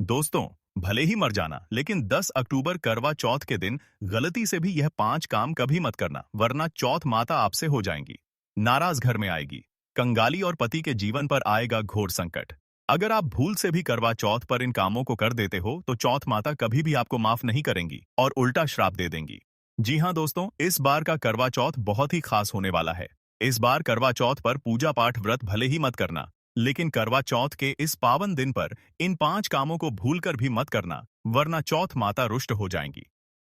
दोस्तों, भले ही मर जाना, लेकिन 10 अक्टूबर करवा चौथ के दिन गलती से भी यह 5 काम कभी मत करना, वरना चौथ माता आपसे हो जाएंगी। नाराज घर में आएगी, कंगाली और पति के जीवन पर आएगा घोर संकट। अगर आप भूल से भी करवा चौथ पर इन कामों को कर देते हो, तो चौथ माता कभी भी आपको माफ नहीं करेंगी और उल्टा श्राप दे देंगी। जी हाँ दोस्तों, इस बार का करवा चौथ बहुत ही खास होने वाला है। इस बार करवा चौथ पर पूजा पाठ व्रत भले ही मत करना, लेकिन करवा चौथ के इस पावन दिन पर इन 5 कामों को भूलकर भी मत करना, वरना चौथ माता रुष्ट हो जाएंगी।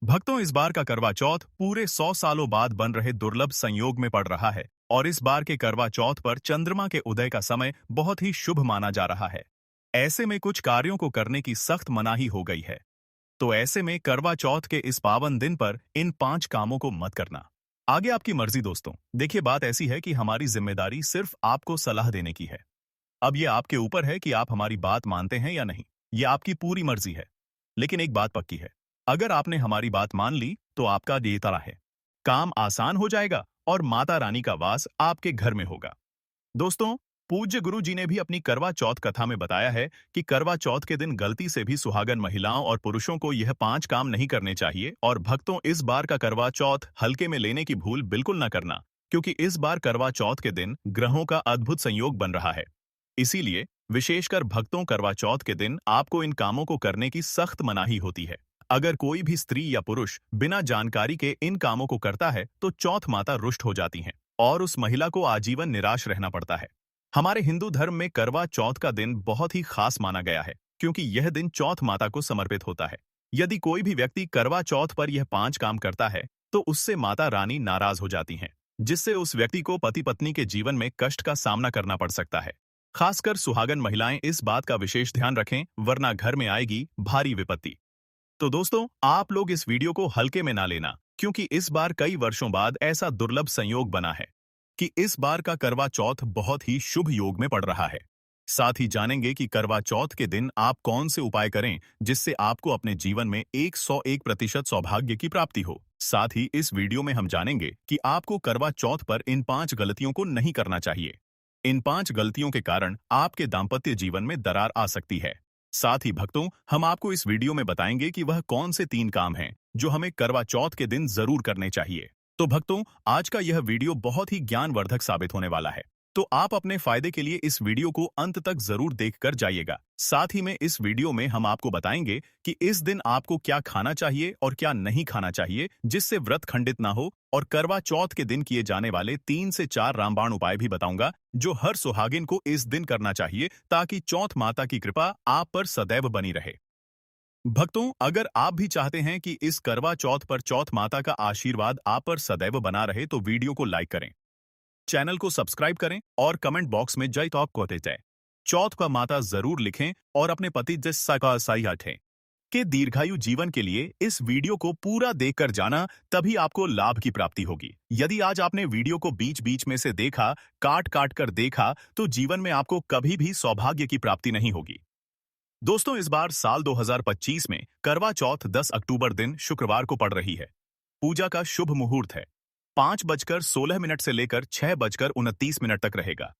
भक्तों, इस बार का करवा चौथ पूरे 100 सालों बाद बन रहे दुर्लभ संयोग में पड़ रहा है और इस बार के करवा चौथ पर चंद्रमा के उदय का समय बहुत ही शुभ माना जा रहा है। ऐसे में कुछ कार्यों को करने की सख्त मनाही हो गई है। तो ऐसे में करवा चौथ के इस पावन दिन पर इन 5 कामों को मत करना। आगे आपकी मर्जी दोस्तों। देखिए, बात ऐसी है कि हमारी जिम्मेदारी सिर्फ आपको सलाह देने की है। अब ये आपके ऊपर है कि आप हमारी बात मानते हैं या नहीं। ये आपकी पूरी मर्जी है। लेकिन एक बात पक्की है, अगर आपने हमारी बात मान ली तो आपका ये तरह है, काम आसान हो जाएगा और माता रानी का वास आपके घर में होगा। दोस्तों, पूज्य गुरु जी ने भी अपनी करवा चौथ कथा में बताया है कि करवा चौथ के दिन गलती से भी सुहागन महिलाओं और पुरुषों को यह 5 काम नहीं करने चाहिए। और भक्तों, इस बार का करवा चौथ हल्के में लेने की भूल बिल्कुल न करना, क्योंकि इस बार करवा चौथ के दिन ग्रहों का अद्भुत संयोग बन रहा है। इसीलिए विशेषकर भक्तों, करवा चौथ के दिन आपको इन कामों को करने की सख्त मनाही होती है। अगर कोई भी स्त्री या पुरुष बिना जानकारी के इन कामों को करता है तो चौथ माता रुष्ट हो जाती हैं और उस महिला को आजीवन निराश रहना पड़ता है। हमारे हिंदू धर्म में करवा चौथ का दिन बहुत ही खास माना गया है, क्योंकि यह दिन चौथ माता को समर्पित होता है। यदि कोई भी व्यक्ति करवा चौथ पर यह 5 काम करता है तो उससे माता रानी नाराज हो जाती हैं, जिससे उस व्यक्ति को पति पत्नी के जीवन में कष्ट का सामना करना पड़ सकता है। खासकर सुहागन महिलाएं इस बात का विशेष ध्यान रखें, वरना घर में आएगी भारी विपत्ति। तो दोस्तों, आप लोग इस वीडियो को हल्के में ना लेना, क्योंकि इस बार कई वर्षों बाद ऐसा दुर्लभ संयोग बना है कि इस बार का करवा चौथ बहुत ही शुभ योग में पड़ रहा है। साथ ही जानेंगे कि करवा चौथ के दिन आप कौन से उपाय करें जिससे आपको अपने जीवन में 101% सौभाग्य की प्राप्ति हो। साथ ही इस वीडियो में हम जानेंगे कि आपको करवा चौथ पर इन 5 गलतियों को नहीं करना चाहिए। इन 5 गलतियों के कारण आपके दाम्पत्य जीवन में दरार आ सकती है। साथ ही भक्तों, हम आपको इस वीडियो में बताएंगे कि वह कौन से 3 काम हैं जो हमें करवा चौथ के दिन जरूर करने चाहिए। तो भक्तों, आज का यह वीडियो बहुत ही ज्ञानवर्धक साबित होने वाला है, तो आप अपने फायदे के लिए इस वीडियो को अंत तक जरूर देखकर जाइएगा। साथ ही में इस वीडियो में हम आपको बताएंगे कि इस दिन आपको क्या खाना चाहिए और क्या नहीं खाना चाहिए जिससे व्रत खंडित ना हो, और करवा चौथ के दिन किए जाने वाले 3 से 4 रामबाण उपाय भी बताऊंगा जो हर सुहागिन को इस दिन करना चाहिए, ताकि चौथ माता की कृपा आप पर सदैव बनी रहे। भक्तों, अगर आप भी चाहते हैं कि इस करवा चौथ पर चौथ माता का आशीर्वाद आप पर सदैव बना रहे, तो वीडियो को लाइक करें, चैनल को सब्सक्राइब करें और कमेंट बॉक्स में जय तौक कहते जय चौथ का माता जरूर लिखें और अपने पति जैसा का साई हटें के दीर्घायु जीवन के लिए इस वीडियो को पूरा देखकर जाना, तभी आपको लाभ की प्राप्ति होगी। यदि आज आपने वीडियो को बीच बीच में से देखा, काट काट कर देखा, तो जीवन में आपको कभी भी सौभाग्य की प्राप्ति नहीं होगी। दोस्तों, इस बार साल 2025 में करवा चौथ 10 अक्टूबर दिन शुक्रवार को पड़ रही है। पूजा का शुभ मुहूर्त है 5:16 से लेकर 6:29 तक रहेगा।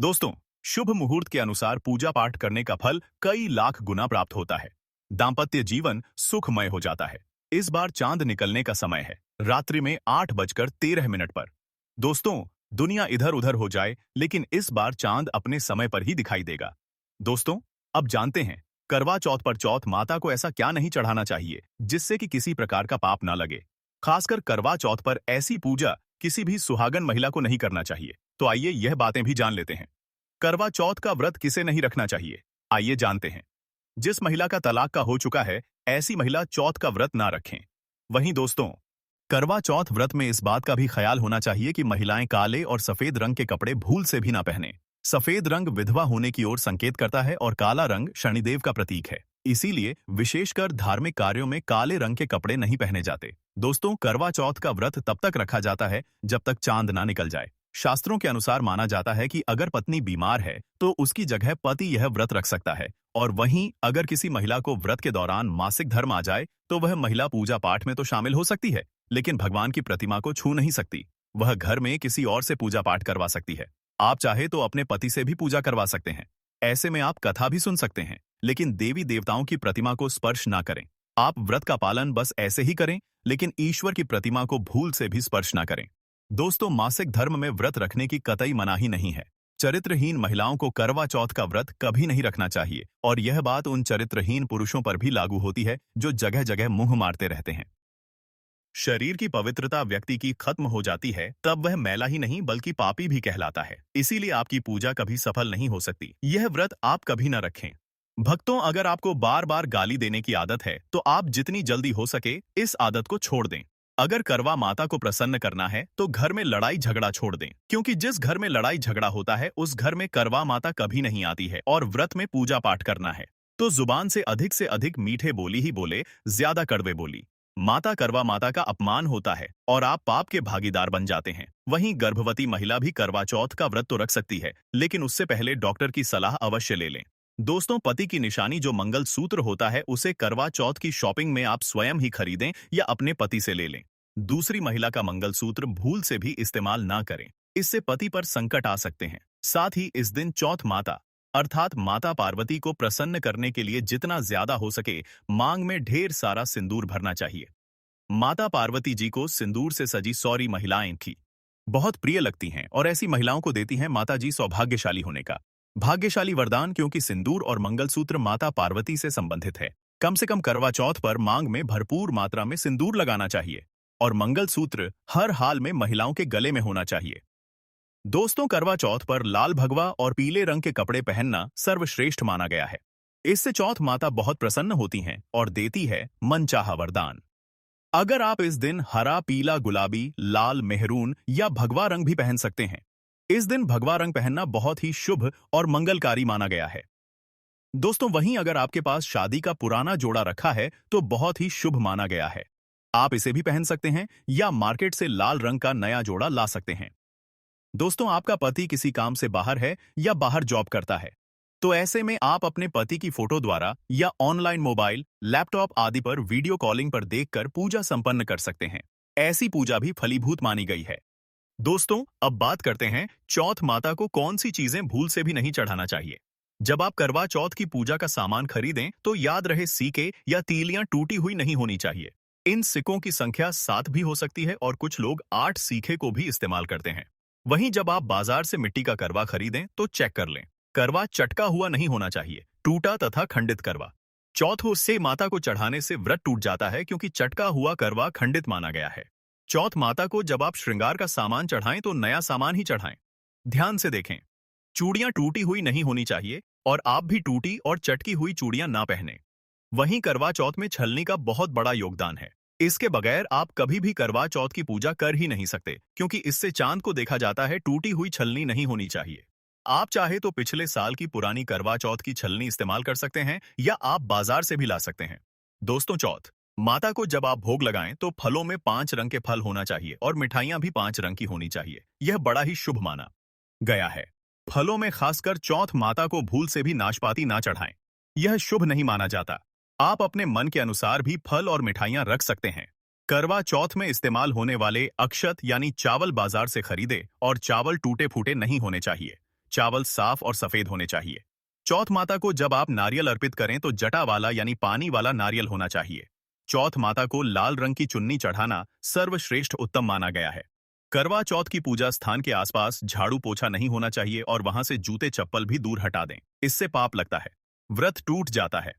दोस्तों, शुभ मुहूर्त के अनुसार पूजा पाठ करने का फल कई लाख गुना प्राप्त होता है। दाम्पत्य जीवन सुखमय हो जाता है। इस बार चांद निकलने का समय है रात्रि में 8:13 पर। दोस्तों, दुनिया इधर उधर हो जाए, लेकिन इस बार चांद अपने समय पर ही दिखाई देगा। दोस्तों, अब जानते हैं करवा चौथ पर चौथ माता को ऐसा क्या नहीं चढ़ाना चाहिए जिससे कि किसी प्रकार का पाप ना लगे। खासकर करवा चौथ पर ऐसी पूजा किसी भी सुहागन महिला को नहीं करना चाहिए। तो आइए यह बातें भी जान लेते हैं। करवा चौथ का व्रत किसे नहीं रखना चाहिए, आइए जानते हैं। जिस महिला का तलाक का हो चुका है, ऐसी महिला चौथ का व्रत ना रखें। वहीं दोस्तों, करवा चौथ व्रत में इस बात का भी ख्याल होना चाहिए कि महिलाएं काले और सफेद रंग के कपड़े भूल से भी ना पहने। सफेद रंग विधवा होने की ओर संकेत करता है और काला रंग शनिदेव का प्रतीक है। इसीलिए विशेषकर धार्मिक कार्यों में काले रंग के कपड़े नहीं पहने जाते। दोस्तों, करवा चौथ का व्रत तब तक रखा जाता है जब तक चांद ना निकल जाए। शास्त्रों के अनुसार माना जाता है कि अगर पत्नी बीमार है तो उसकी जगह पति यह व्रत रख सकता है, और वहीं अगर किसी महिला को व्रत के दौरान मासिक धर्म आ जाए तो वह महिला पूजा पाठ में तो शामिल हो सकती है, लेकिन भगवान की प्रतिमा को छू नहीं सकती। वह घर में किसी और से पूजा पाठ करवा सकती है। आप चाहे तो अपने पति से भी पूजा करवा सकते हैं। ऐसे में आप कथा भी सुन सकते हैं। लेकिन देवी देवताओं की प्रतिमा को स्पर्श ना करें। आप व्रत का पालन बस ऐसे ही करें, लेकिन ईश्वर की प्रतिमा को भूल से भी स्पर्श ना करें। दोस्तों, मासिक धर्म में व्रत रखने की कतई मनाही नहीं है। चरित्रहीन महिलाओं को करवा चौथ का व्रत कभी नहीं रखना चाहिए, और यह बात उन चरित्रहीन पुरुषों पर भी लागू होती है जो जगह जगह मुंह मारते रहते हैं। शरीर की पवित्रता व्यक्ति की खत्म हो जाती है, तब वह मैला ही नहीं बल्कि पापी भी कहलाता है। इसीलिए आपकी पूजा कभी सफल नहीं हो सकती। यह व्रत आप कभी न रखें। भक्तों, अगर आपको बार बार गाली देने की आदत है तो आप जितनी जल्दी हो सके इस आदत को छोड़ दें। अगर करवा माता को प्रसन्न करना है तो घर में लड़ाई झगड़ा छोड़ दें, क्योंकि जिस घर में लड़ाई झगड़ा होता है उस घर में करवा माता कभी नहीं आती है। और व्रत में पूजा पाठ करना है तो जुबान से अधिक मीठे बोली ही बोले, ज्यादा कड़वे बोली। माता करवा माता का अपमान होता है और आप पाप के भागीदार बन जाते हैं। वहीं गर्भवती महिला भी करवा चौथ का व्रत तो रख सकती है, लेकिन उससे पहले डॉक्टर की सलाह अवश्य ले लें। दोस्तों, पति की निशानी जो मंगल सूत्र होता है उसे करवा चौथ की शॉपिंग में आप स्वयं ही खरीदें या अपने पति से ले लें। दूसरी महिला का मंगल सूत्र भूल से भी इस्तेमाल ना करें, इससे पति पर संकट आ सकते हैं। साथ ही इस दिन चौथ माता अर्थात माता पार्वती को प्रसन्न करने के लिए जितना ज्यादा हो सके मांग में ढेर सारा सिंदूर भरना चाहिए। माता पार्वती जी को सिंदूर से सजी सौरी महिलाएं थी बहुत प्रिय लगती हैं, और ऐसी महिलाओं को देती हैं माता जी सौभाग्यशाली होने का भाग्यशाली वरदान, क्योंकि सिंदूर और मंगलसूत्र माता पार्वती से संबंधित है। कम से कम करवा चौथ पर मांग में भरपूर मात्रा में सिंदूर लगाना चाहिए, और मंगलसूत्र हर हाल में महिलाओं के गले में होना चाहिए। दोस्तों, करवा चौथ पर लाल भगवा और पीले रंग के कपड़े पहनना सर्वश्रेष्ठ माना गया है। इससे चौथ माता बहुत प्रसन्न होती हैं और देती है मनचाहा वरदान। अगर आप इस दिन हरा, पीला, गुलाबी, लाल, मेहरून या भगवा रंग भी पहन सकते हैं। इस दिन भगवा रंग पहनना बहुत ही शुभ और मंगलकारी माना गया है। दोस्तों, वहीं अगर आपके पास शादी का पुराना जोड़ा रखा है तो बहुत ही शुभ माना गया है। आप इसे भी पहन सकते हैं या मार्केट से लाल रंग का नया जोड़ा ला सकते हैं। दोस्तों, आपका पति किसी काम से बाहर है या बाहर जॉब करता है, तो ऐसे में आप अपने पति की फोटो द्वारा या ऑनलाइन मोबाइल, लैपटॉप आदि पर वीडियो कॉलिंग पर देखकर पूजा संपन्न कर सकते हैं। ऐसी पूजा भी फलीभूत मानी गई है। दोस्तों, अब बात करते हैं चौथ माता को कौन सी चीजें भूल से भी नहीं चढ़ाना चाहिए। जब आप करवा चौथ की पूजा का सामान खरीदें तो याद रहे सिक्के या तीलियां टूटी हुई नहीं होनी चाहिए। इन सिक्कों की संख्या 7 भी हो सकती है और कुछ लोग 8 सिक्के को भी इस्तेमाल करते हैं। वहीं जब आप बाजार से मिट्टी का करवा खरीदें तो चेक कर लें, करवा चटका हुआ नहीं होना चाहिए, टूटा तथा खंडित करवा। चौथ से माता को चढ़ाने से व्रत टूट जाता है, क्योंकि चटका हुआ करवा खंडित माना गया है। चौथ माता को जब आप श्रृंगार का सामान चढ़ाएं तो नया सामान ही चढ़ाएं। ध्यान से देखें, चूड़ियां टूटी हुई नहीं होनी चाहिए और आप भी टूटी और चटकी हुई चूड़ियां ना पहने। वहीं करवा चौथ में छलनी का बहुत बड़ा योगदान है। इसके बगैर आप कभी भी करवा चौथ की पूजा कर ही नहीं सकते, क्योंकि इससे चांद को देखा जाता है। टूटी हुई छलनी नहीं होनी चाहिए। आप चाहे तो पिछले साल की पुरानी करवा चौथ की छलनी इस्तेमाल कर सकते हैं या आप बाजार से भी ला सकते हैं। दोस्तों, चौथ माता को जब आप भोग लगाएं तो फलों में 5 रंग के फल होना चाहिए और मिठाइयां भी 5 रंग की होनी चाहिए। यह बड़ा ही शुभ माना गया है। फलों में खासकर चौथ माता को भूल से भी नाशपाती ना चढ़ाएं, यह शुभ नहीं माना जाता। आप अपने मन के अनुसार भी फल और मिठाइयां रख सकते हैं। करवा चौथ में इस्तेमाल होने वाले अक्षत यानी चावल बाजार से खरीदे, और चावल टूटे फूटे नहीं होने चाहिए। चावल साफ और सफेद होने चाहिए। चौथ माता को जब आप नारियल अर्पित करें तो जटा वाला यानी पानी वाला नारियल होना चाहिए। चौथ माता को लाल रंग की चुन्नी चढ़ाना सर्वश्रेष्ठ उत्तम माना गया है। करवा चौथ की पूजा स्थान के आसपास झाड़ू पोछा नहीं होना चाहिए और वहां से जूते चप्पल भी दूर हटा दें, इससे पाप लगता है, व्रत टूट जाता है।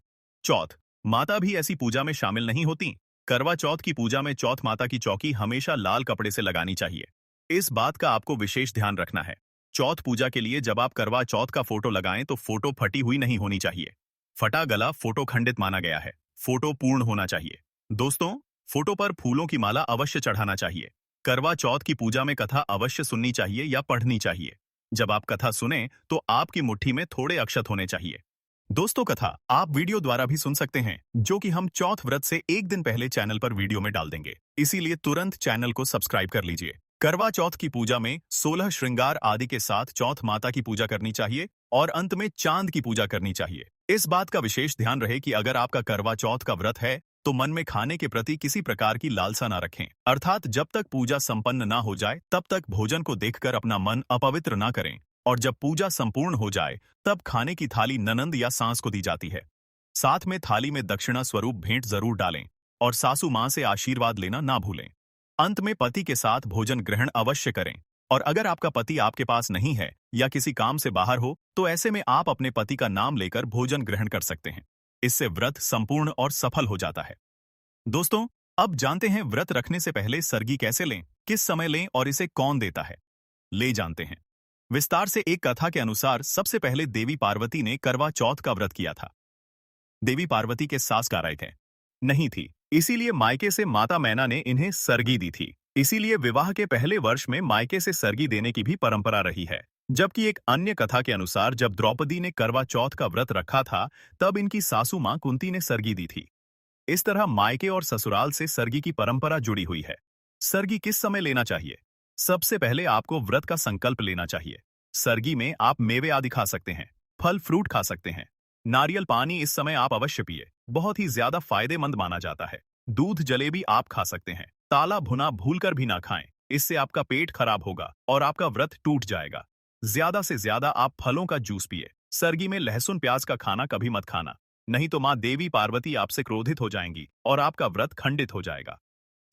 चौथ माता भी ऐसी पूजा में शामिल नहीं होती। करवा चौथ की पूजा में चौथ माता की चौकी हमेशा लाल कपड़े से लगानी चाहिए। इस बात का आपको विशेष ध्यान रखना है। चौथ पूजा के लिए जब आप करवा चौथ का फोटो लगाएं तो फोटो फटी हुई नहीं होनी चाहिए। फटा गला फोटो खंडित माना गया है। फोटो पूर्ण होना चाहिए। दोस्तों, फोटो पर फूलों की माला अवश्य चढ़ाना चाहिए। करवा चौथ की पूजा में कथा अवश्य सुननी चाहिए या पढ़नी चाहिए। जब आप कथा सुने तो आपकी मुट्ठी में थोड़े अक्षत होने चाहिए। दोस्तों, कथा आप वीडियो द्वारा भी सुन सकते हैं, जो कि हम चौथ व्रत से एक दिन पहले चैनल पर वीडियो में डाल देंगे। इसीलिए तुरंत चैनल को सब्सक्राइब कर लीजिए। करवा चौथ की पूजा में 16 श्रृंगार आदि के साथ चौथ माता की पूजा करनी चाहिए और अंत में चांद की पूजा करनी चाहिए। इस बात का विशेष ध्यान रहे कि अगर आपका करवा चौथ का व्रत है तो मन में खाने के प्रति किसी प्रकार की लालसा ना रखें, अर्थात जब तक पूजा संपन्न ना हो जाए तब तक भोजन को देखकर अपना मन अपवित्र ना करें और जब पूजा संपूर्ण हो जाए तब खाने की थाली ननंद या सास को दी जाती है। साथ में थाली में दक्षिणा स्वरूप भेंट जरूर डालें और सासू मां से आशीर्वाद लेना ना भूलें। अंत में पति के साथ भोजन ग्रहण अवश्य करें। और अगर आपका पति आपके पास नहीं है या किसी काम से बाहर हो तो ऐसे में आप अपने पति का नाम लेकर भोजन ग्रहण कर सकते हैं। इससे व्रत संपूर्ण और सफल हो जाता है। दोस्तों, अब जानते हैं व्रत रखने से पहले सरगी कैसे लें, किस समय लें और इसे कौन देता है। ले जानते हैं विस्तार से। एक कथा के अनुसार सबसे पहले देवी पार्वती ने करवा चौथ का व्रत किया था। देवी पार्वती के सास गाराई थे नहीं थी, इसीलिए मायके से माता मैना ने इन्हें सरगी दी थी। इसीलिए विवाह के पहले वर्ष में मायके से सरगी देने की भी परंपरा रही है। जबकि एक अन्य कथा के अनुसार जब द्रौपदी ने करवा चौथ का व्रत रखा था तब इनकी सासू मां कुंती ने सरगी दी थी। इस तरह मायके और ससुराल से सरगी की परंपरा जुड़ी हुई है। सरगी किस समय लेना चाहिए? सबसे पहले आपको व्रत का संकल्प लेना चाहिए। सरगी में आप मेवे आदि खा सकते हैं, फल फ्रूट खा सकते हैं। नारियल पानी इस समय आप अवश्य पिए, बहुत ही ज्यादा फायदेमंद माना जाता है। दूध जलेबी आप खा सकते हैं। ताला भुना भूलकर भी ना खाएं, इससे आपका पेट खराब होगा और आपका व्रत टूट जाएगा। ज्यादा से ज्यादा आप फलों का जूस पिए। सरगी में लहसुन प्याज का खाना कभी मत खाना, नहीं तो मां देवी पार्वती आपसे क्रोधित हो जाएंगी और आपका व्रत खंडित हो जाएगा।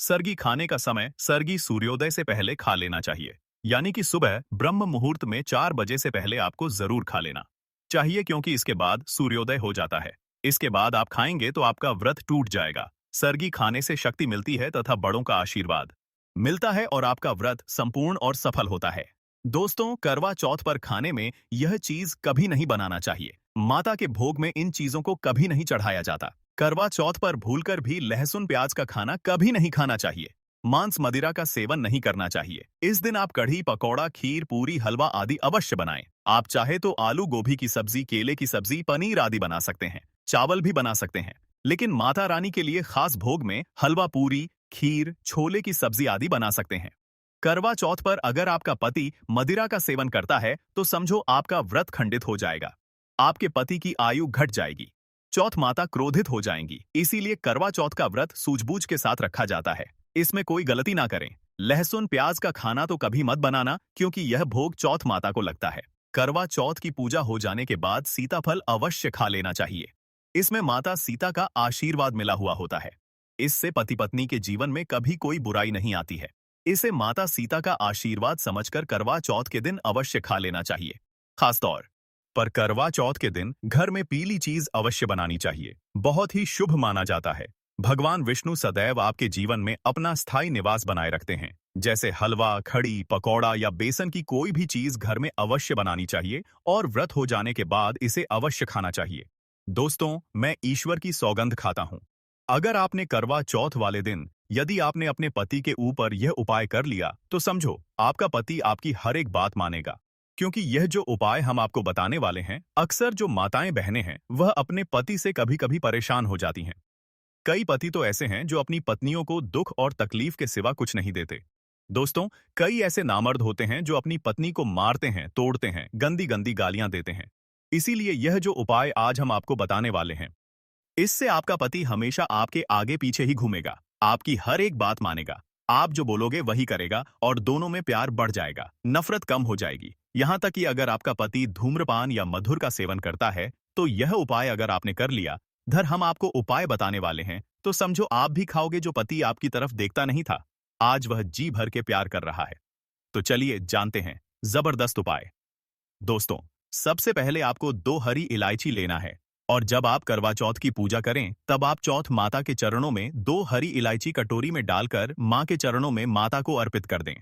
सरगी खाने का समय सरगी सूर्योदय से पहले खा लेना चाहिए, यानी कि सुबह ब्रह्म मुहूर्त में 4 बजे से पहले आपको जरूर खा लेना चाहिए, क्योंकि इसके बाद सूर्योदय हो जाता है। इसके बाद आप खाएंगे तो आपका व्रत टूट जाएगा। सरगी खाने से शक्ति मिलती है तथा बड़ों का आशीर्वाद मिलता है और आपका व्रत संपूर्ण और सफल होता है। दोस्तों, करवा चौथ पर खाने में यह चीज कभी नहीं बनाना चाहिए। माता के भोग में इन चीजों को कभी नहीं चढ़ाया जाता। करवा चौथ पर भूलकर भी लहसुन प्याज का खाना कभी नहीं खाना चाहिए। मांस मदिरा का सेवन नहीं करना चाहिए। इस दिन आप कढ़ी, पकौड़ा, खीर, पूरी, हलवा आदि अवश्य बनाएं। आप चाहे तो आलू गोभी की सब्जी, केले की सब्जी, पनीर आदि बना सकते हैं। चावल भी बना सकते हैं। लेकिन माता रानी के लिए खास भोग में हलवा पूरी, खीर, छोले की सब्जी आदि बना सकते हैं। करवा चौथ पर अगर आपका पति मदिरा का सेवन करता है तो समझो आपका व्रत खंडित हो जाएगा। आपके पति की आयु घट जाएगी। चौथ माता क्रोधित हो जाएंगी। इसीलिए करवा चौथ का व्रत सूझबूझ के साथ रखा जाता है। इसमें कोई गलती ना करें। लहसुन प्याज का खाना तो कभी मत बनाना, क्योंकि यह भोग चौथ माता को लगता है। करवा चौथ की पूजा हो जाने के बाद सीताफल अवश्य खा लेना चाहिए। इसमें माता सीता का आशीर्वाद मिला हुआ होता है। इससे पति पत्नी के जीवन में कभी कोई बुराई नहीं आती है। इसे माता सीता का आशीर्वाद समझकर करवा चौथ के दिन अवश्य खा लेना चाहिए। खासतौर पर करवा चौथ के दिन घर में पीली चीज अवश्य बनानी चाहिए। बहुत ही शुभ माना जाता है। भगवान विष्णु सदैव आपके जीवन में अपना स्थायी निवास बनाए रखते हैं। जैसे हलवा, खड़ी, पकौड़ा या बेसन की कोई भी चीज घर में अवश्य बनानी चाहिए और व्रत हो जाने के बाद इसे अवश्य खाना चाहिए। दोस्तों, मैं ईश्वर की सौगंध खाता हूं। अगर आपने करवा चौथ वाले दिन यदि आपने अपने पति के ऊपर यह उपाय कर लिया तो समझो आपका पति आपकी हर एक बात मानेगा। क्योंकि यह जो उपाय हम आपको बताने वाले हैं, अक्सर जो माताएं बहनें हैं वह अपने पति से कभी कभी परेशान हो जाती हैं। कई पति तो ऐसे हैं जो अपनी पत्नियों को दुख और तकलीफ के सिवा कुछ नहीं देते। दोस्तों, कई ऐसे नामर्द होते हैं जो अपनी पत्नी को मारते हैं, तोड़ते हैं, गंदी गंदी गालियां देते हैं। इसीलिए यह जो उपाय आज हम आपको बताने वाले हैं, इससे आपका पति हमेशा आपके आगे पीछे ही घूमेगा, आपकी हर एक बात मानेगा, आप जो बोलोगे वही करेगा और दोनों में प्यार बढ़ जाएगा, नफरत कम हो जाएगी। यहाँ तक कि अगर आपका पति धूम्रपान या मधुर का सेवन करता है तो यह उपाय अगर आपने कर लिया, धर हम आपको उपाय बताने वाले हैं, तो समझो आप भी खाओगे। जो पति आपकी तरफ देखता नहीं था, आज वह जी भर के प्यार कर रहा है। तो चलिए जानते हैं जबरदस्त उपाय। दोस्तों, सबसे पहले आपको 2 हरी इलायची लेना है और जब आप करवा चौथ की पूजा करें तब आप चौथ माता के चरणों में 2 हरी इलायची कटोरी में डालकर मां के चरणों में माता को अर्पित कर दें।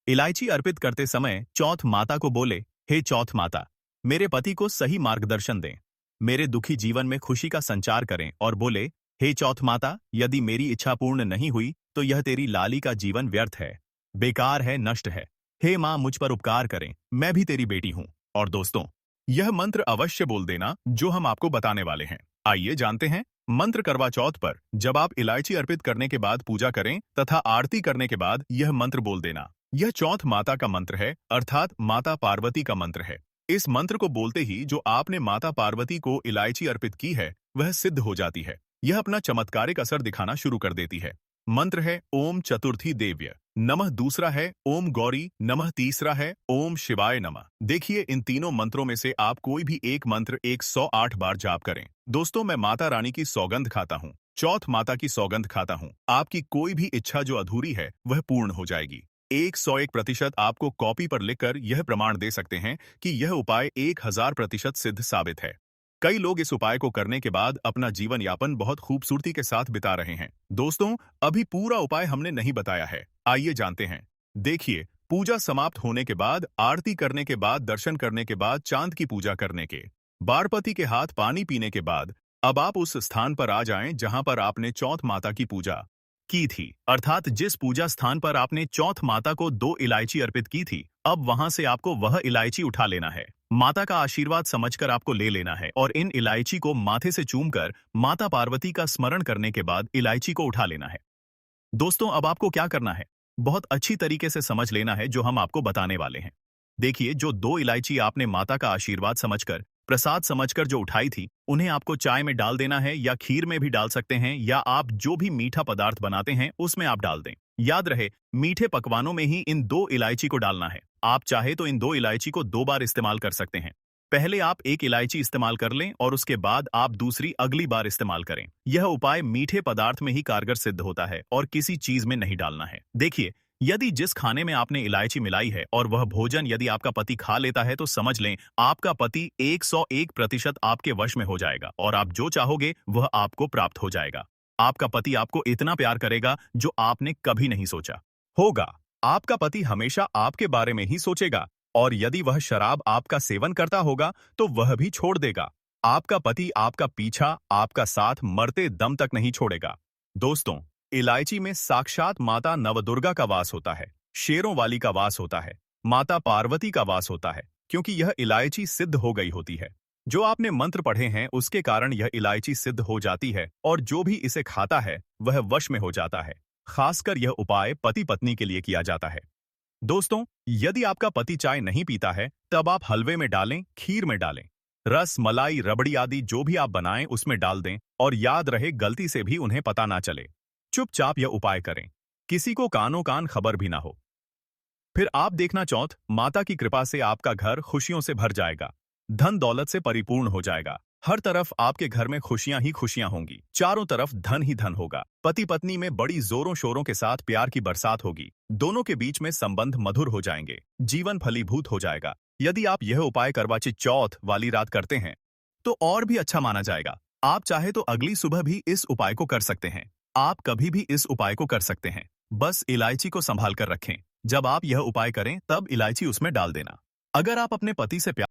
इलायची अर्पित करते समय चौथ माता को बोले, हे चौथ माता, मेरे पति को सही मार्गदर्शन दें, मेरे दुखी जीवन में खुशी का संचार करें। और बोले, हे चौथ माता, यदि मेरी इच्छा पूर्ण नहीं हुई तो यह तेरी लाली का जीवन व्यर्थ है, बेकार है, नष्ट है। हे मां, मुझ पर उपकार करें, मैं भी तेरी बेटी हूं। और दोस्तों, यह मंत्र अवश्य बोल देना जो हम आपको बताने वाले हैं। आइए जानते हैं मंत्र। करवा चौथ पर जब आप इलायची अर्पित करने के बाद पूजा करें तथा आरती करने के बाद यह मंत्र बोल देना। यह चौथ माता का मंत्र है, अर्थात माता पार्वती का मंत्र है। इस मंत्र को बोलते ही जो आपने माता पार्वती को इलायची अर्पित की है वह सिद्ध हो जाती है। यह अपना चमत्कारिक असर दिखाना शुरू कर देती है। मंत्र है ओम चतुर्थी देव्य नमः, दूसरा है ओम गौरी नमः, तीसरा है ओम शिवाय नमः। देखिए, इन तीनों मंत्रों में से आप कोई भी एक मंत्र 108 बार जाप करें। दोस्तों, मैं माता रानी की सौगंध खाता हूँ, चौथ माता की सौगंध खाता हूँ, आपकी कोई भी इच्छा जो अधूरी है वह पूर्ण हो जाएगी। 101% आपको कॉपी पर लिखकर यह प्रमाण दे सकते हैं कि यह उपाय 1000% सिद्ध साबित है। कई लोग इस उपाय को करने के बाद अपना जीवन यापन बहुत खूबसूरती के साथ बिता रहे हैं। दोस्तों, अभी पूरा उपाय हमने नहीं बताया है, आइए जानते हैं। देखिए, पूजा समाप्त होने के बाद, आरती करने के बाद, दर्शन करने के बाद, चांद की पूजा करने के बारपति के हाथ पानी पीने के बाद अब आप उस स्थान पर आ जाएं जहां पर आपने चौथ माता की पूजा की थी। अर्थात जिस पूजा स्थान पर आपने चौथ माता को 2 इलायची अर्पित की थी, अब वहां से आपको वह इलायची उठा लेना है। माता का आशीर्वाद समझकर आपको ले लेना है और इन इलायची को माथे से चूमकर माता पार्वती का स्मरण करने के बाद इलायची को उठा लेना है। दोस्तों, अब आपको क्या करना है? बहुत अच्छी तरीके से समझ लेना है जो हम आपको बताने वाले हैं। देखिए, जो 2 इलायची आपने माता का आशीर्वाद समझकर, प्रसाद समझकर जो उठाई थी, उन्हें आपको चाय में डाल देना है या खीर में भी डाल सकते हैं, या आप जो भी मीठा पदार्थ बनाते हैं उसमें आप डाल दें। याद रहे, मीठे पकवानों में ही इन 2 इलायची को डालना है। आप चाहे तो इन 2 इलायची को 2 बार इस्तेमाल कर सकते हैं। पहले आप 1 इलायची इस्तेमाल कर लें और उसके बाद आप दूसरी अगली बार इस्तेमाल करें। यह उपाय मीठे पदार्थ में ही कारगर सिद्ध होता है और किसी चीज में नहीं डालना है। देखिए, यदि जिस खाने में आपने इलायची मिलाई है और वह भोजन यदि आपका पति खा लेता है, तो समझ लें आपका पति 101% आपके वश में हो जाएगा और आप जो चाहोगे वह आपको प्राप्त हो जाएगा। आपका पति आपको इतना प्यार करेगा जो आपने कभी नहीं सोचा होगा। आपका पति हमेशा आपके बारे में ही सोचेगा और यदि वह शराब आपका सेवन करता होगा तो वह भी छोड़ देगा। आपका पति आपका पीछा, आपका साथ मरते दम तक नहीं छोड़ेगा। दोस्तों, इलायची में साक्षात माता नवदुर्गा का वास होता है, शेरों वाली का वास होता है, माता पार्वती का वास होता है, क्योंकि यह इलायची सिद्ध हो गई होती है। जो आपने मंत्र पढ़े हैं उसके कारण यह इलायची सिद्ध हो जाती है और जो भी इसे खाता है वह वश में हो जाता है। खासकर यह उपाय पति पत्नी के लिए किया जाता है। दोस्तों, यदि आपका पति चाय नहीं पीता है, तब आप हलवे में डालें, खीर में डालें, रस मलाई रबड़ी आदि जो भी आप बनाएं उसमें डाल दें और याद रहे गलती से भी उन्हें पता ना चले। चुपचाप यह उपाय करें, किसी को कानों कान खबर भी ना हो। फिर आप देखना, चौथ माता की कृपा से आपका घर खुशियों से भर जाएगा, धन दौलत से परिपूर्ण हो जाएगा। हर तरफ आपके घर में खुशियां ही खुशियां होंगी, चारों तरफ धन ही धन होगा। पति पत्नी में बड़ी जोरों शोरों के साथ प्यार की बरसात होगी, दोनों के बीच में संबंध मधुर हो जाएंगे, जीवन फलीभूत हो जाएगा। यदि आप यह उपाय करवा चौथ वाली रात करते हैं तो और भी अच्छा माना जाएगा। आप चाहे तो अगली सुबह भी इस उपाय को कर सकते हैं। आप कभी भी इस उपाय को कर सकते हैं, बस इलायची को संभाल कर रखें। जब आप यह उपाय करें तब इलायची उसमें डाल देना। अगर आप अपने पति से प्यार